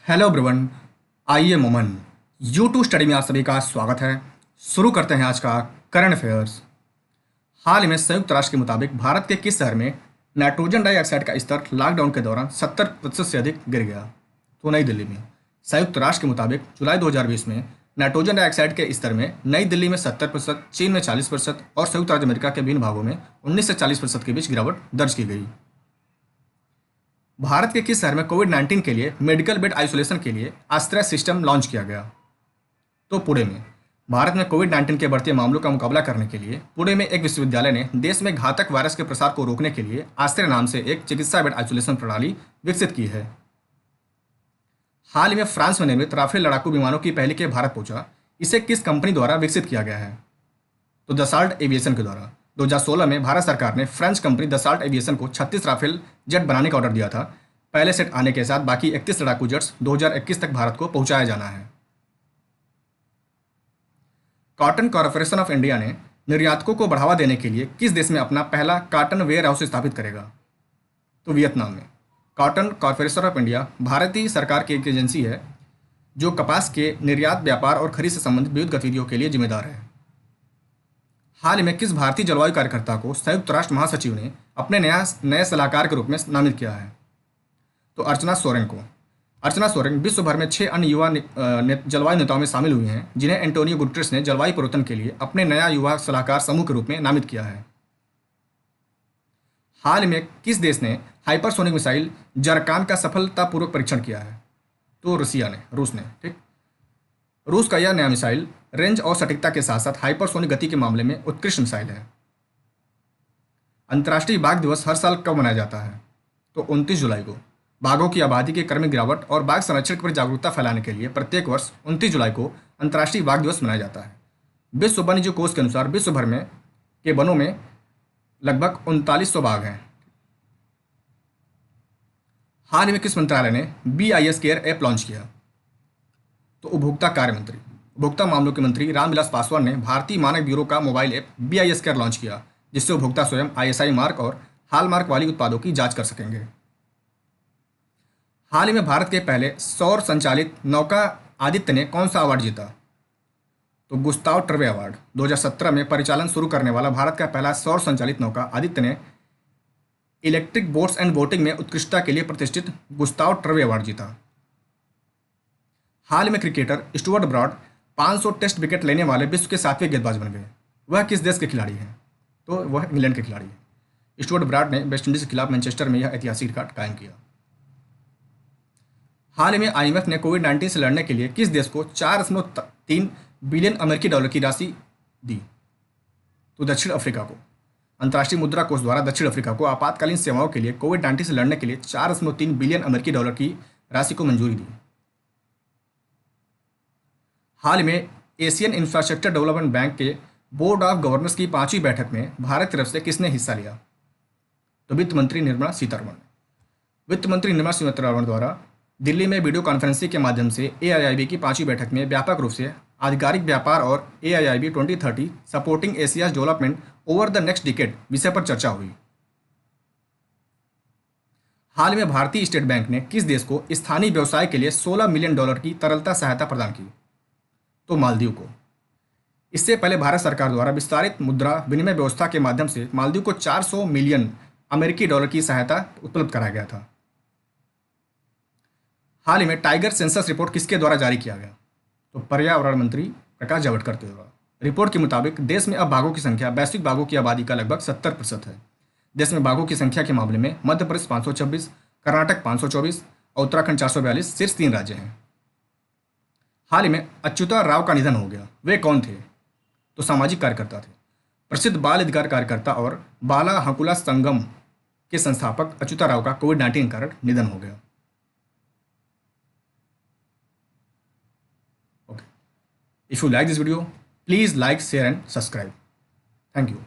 Hello everyone. आइए मोमन YouTube study में आप सभी का स्वागत है। शुरू करते हैं आज का करंट अफेयर्स। हाल ही में संयुक्त राष्ट्र के मुताबिक भारत के किस शहर में नाइट्रोजन डाइऑक्साइड का स्तर लॉकडाउन के दौरान 70% से अधिक गिर गया? तो नई दिल्ली में। संयुक्त राष्ट्र के मुताबिक जुलाई 2020 में नाइट्रोजन डाइऑक्साइड के स्तर में नई दिल्ली में 70%, चीन में 40% और संयुक्त राज्य अमेरिका के विभिन्न भागों में 19 से 40% के बीच गिरावट दर्ज की गई। भारत के किस शहर में कोविड-19 के लिए मेडिकल बेड आइसोलेशन के लिए आश्रय सिस्टम लॉन्च किया गया? तो पुणे में। भारत में कोविड-19 के बढ़ते मामलों का मुकाबला करने के लिए पुणे में एक विश्वविद्यालय ने देश में घातक वायरस के प्रसार को रोकने के लिए आश्रय नाम से एक चिकित्सा बेड आइसोलेशन प्रणाली विकसित की है। हाल ही में फ्रांस में निर्मित राफेल लड़ाकू विमानों की पहली के भारत पहुंचा। इसे किस कंपनी द्वारा विकसित किया गया है? तो दसाल्ट एविएशन के द्वारा। 2016 में भारत सरकार ने फ्रेंच कंपनी दसाल्ट एविएशन को 36 राफेल जेट बनाने का ऑर्डर दिया था। पहले सेट आने के साथ बाकी 31 लड़ाकू जेट्स 2021 तक भारत को पहुंचाया जाना है। कॉटन कॉरपोरेशन ऑफ इंडिया ने निर्यातकों को बढ़ावा देने के लिए किस देश में अपना पहला कॉटन वेयर हाउस स्थापित करेगा? तो वियतनाम में। कॉटन कॉरपोरेशन ऑफ इंडिया भारतीय सरकार की एक एजेंसी है जो कपास के निर्यात, व्यापार और खरीद से संबंधित विविध गतिविधियों के लिए जिम्मेदार है। हाल ही में किस भारतीय जलवायु कार्यकर्ता को संयुक्त राष्ट्र महासचिव ने अपने नए सलाहकार के रूप में नामित किया है? तो अर्चना सोरेन को। अर्चना सोरेन विश्व भर में 6 अन्य युवा जलवायु नेताओं में शामिल हुई हैं जिन्हें एंटोनियो गुटेरेस ने जलवायु परिवर्तन के लिए अपने नया युवा सलाहकार समूह के रूप में नामित किया है। हाल में किस देश ने हाइपरसोनिक मिसाइल जरकान का सफलतापूर्वक परीक्षण किया है? तो रूस ने। ठीक। रूस का यह नया मिसाइल रेंज और सटीकता के साथ साथ हाइपरसोनिक गति के मामले में उत्कृष्ट मिसाइल है। अंतर्राष्ट्रीय बाघ दिवस हर साल कब मनाया जाता है? तो 29 जुलाई को। बाघों की आबादी की क्रमिक गिरावट और बाघ संरक्षण पर जागरूकता फैलाने के लिए प्रत्येक वर्ष 29 जुलाई को अंतर्राष्ट्रीय बाघ दिवस मनाया जाता है। विश्व वन्यजीव कोष के अनुसार विश्व भर में के वनों में लगभग 3900 बाघ हैं। हाल ही में किस मंत्रालय ने BIS केयर ऐप लॉन्च किया? तो उपभोक्ता कार्य मंत्री। उपभोक्ता मामलों के मंत्री रामविलास पासवान ने भारतीय मानक ब्यूरो का mobile app BIS care launch किया, जिससे उपभोक्ता स्वयं ISI मार्क और हॉलमार्क वाली उत्पादों की जांच कर सकेंगे। हाल ही में भारत के पहले सौर संचालित नौका आदित्य ने कौन सा अवार्ड जीता? तो गुस्ताव ट्रवे अवार्ड। 2017 में परिचालन शुरू करने वाला भारत का पहला सौर संचालित नौका आदित्य ने इलेक्ट्रिक बोट्स एंड बोटिंग में उत्कृष्टता के लिए प्रतिष्ठित गुस्ताव ट्रवे अवार्ड जीता। हाल में cricketer Stuart Broad 500 test wicket लेने वाले विश्व के 7वें गेंदबाज बन गए। वह किस देश के खिलाड़ी हैं? तो वह इंग्लैंड के खिलाड़ी हैं। स्टुअर्ट ब्रॉड ने वेस्टइंडीज के खिलाफ मैनचेस्टर में यह ऐतिहासिक रिकॉर्ड कायम किया। हाल ही में IMF ने कोविड-19 से लड़ने के लिए किस देश को 4.3 बिलियन अमेरिकी डॉलर की राशि दी? तो दक्षिण अफ्रीका को। अंतर्राष्ट्रीय मुद्रा कोष द्वारा दक्षिण अफ्रीका को आपातकालीन सेवाओं के लिए कोविड-19 से लड़ने के लिए 4.3 बिलियन अमेरिकी डॉलर की राशि को मंजूरी दी। हाल में एशियन इंफ्रास्ट्रक्चर डेवलपमेंट बैंक के बोर्ड ऑफ गवर्नर्स की 5वीं बैठक में भारत की तरफ से किसने हिस्सा लिया? तो वित्त मंत्री निर्मला सीतारमण। वित्त मंत्री निर्मला सीतारमण द्वारा दिल्ली में वीडियो कॉन्फ्रेंसिंग के माध्यम से AIIB की 5वीं बैठक में व्यापक रूप से आधिकारिक व्यापार और AIIB 2030 supporting Asia's development over the next decade विषय पर चर्चा हुई। हाल में भारतीय स्टेट बैंक ने किस देश को स्थानीय व्यवसाय के लिए $16 मिलियन की तरलता सहायता प्रदान की? तो मालदीव को। इससे पहले भारत सरकार द्वारा विस्तारित मुद्रा विनिमय व्यवस्था के माध्यम से मालदीव को 400 मिलियन अमेरिकी डॉलर की सहायता उपलब्ध कराया गया था। हाल ही में टाइगर सेंसस रिपोर्ट किसके द्वारा जारी किया गया? तो पर्यावरण मंत्री प्रकाश जावड़ेकर द्वारा। रिपोर्ट के मुताबिक देश में अब बाघों की संख्या वैश्विक बाघों की आबादी का लगभग 70% है। देश में बाघों की संख्या के मामले में मध्य प्रदेश 526, कर्नाटक 524 और उत्तराखंड 442 शीर्ष 3 राज्य हैं। हाल ही में अच्युता राव का निधन हो गया। वे कौन थे? तो सामाजिक कार्यकर्ता थे। प्रसिद्ध बाल अधिकार कार्यकर्ता और बाला हकुला संगम के संस्थापक अच्युता राव का कोविड-19 के कारण निधन हो गया। Okay, if you like this video please like, share and subscribe. Thank you.